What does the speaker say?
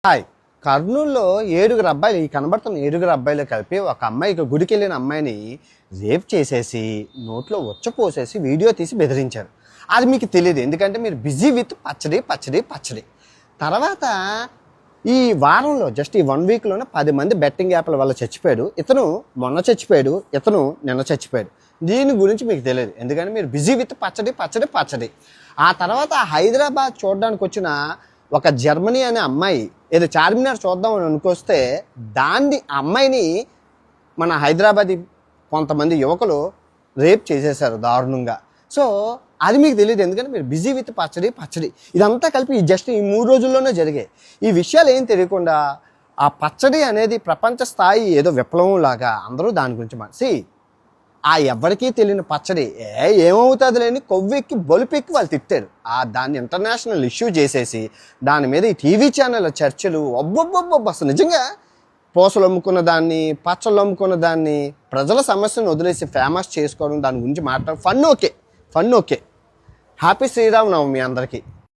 Hi. కర్నూలులో 7 అబ్బాయిలు, ఈ కనబడుతున్న 7 అబ్బాయిలు కలిపి ఒక అమ్మాయికి గుడికి వెళ్ళిన అమ్మాయిని రేప్ చేసేసి నోట్లో పోసేసి వీడియో తీసి బెదిరించారు. అది మీకు తెలియదు, ఎందుకంటే మీరు బిజీ విత్ పచ్చడి పచ్చడి పచ్చడి. తర్వాత ఈ వారంలో జస్ట్ ఈ 1 వీక్లోనే 10 మంది బెట్టింగ్ యాప్ల వల్ల చచ్చిపోయాడు. ఇతను మొన్న చచ్చిపోయాడు, ఇతను నిన్న చచ్చిపోయాడు. దీని గురించి మీకు తెలియదు, ఎందుకంటే మీరు బిజీ విత్ పచ్చడి పచ్చడి పచ్చడి. ఆ తర్వాత హైదరాబాద్ చూడడానికి వచ్చిన ఒక జర్మనీ అనే అమ్మాయి ఏదో చార్మినార్ చూద్దామని అనుకొస్తే అమ్మాయిని మన హైదరాబాద్ కొంతమంది యువకులు రేప్ చేసేసారు దారుణంగా. సో అది మీకు తెలియదు, ఎందుకంటే మీరు బిజీ విత్ పచ్చడి పచ్చడి. ఇదంతా కలిపి జస్ట్ ఈ 3 రోజుల్లోనే జరిగాయి. ఈ విషయాలు ఏం తెలియకుండా ఆ పచ్చడి అనేది ప్రపంచ స్థాయి ఏదో విప్లవం లాగా అందరూ దాని గురించి ఆ ఎవరికీ తెలియని పచ్చడి ఏమవుతుంది లేని కొవ్వెక్కి బొలిపెక్కి వాళ్ళు తిట్టారు. దాన్ని ఇంటర్నేషనల్ ఇష్యూ చేసేసి దాని మీద ఈ టీవీ ఛానళ్ళ చర్చలు అసలు నిజంగా పూసలు అమ్ముకున్న దాన్ని, పచ్చళ్ళు అమ్ముకున్న దాన్ని, ప్రజల సమస్యను వదిలేసి ఫేమస్ చేసుకోవడం, దాని గురించి మాట్లాడడం ఫన్ ఓకే. హ్యాపీ శ్రీరామనవమి అందరికీ.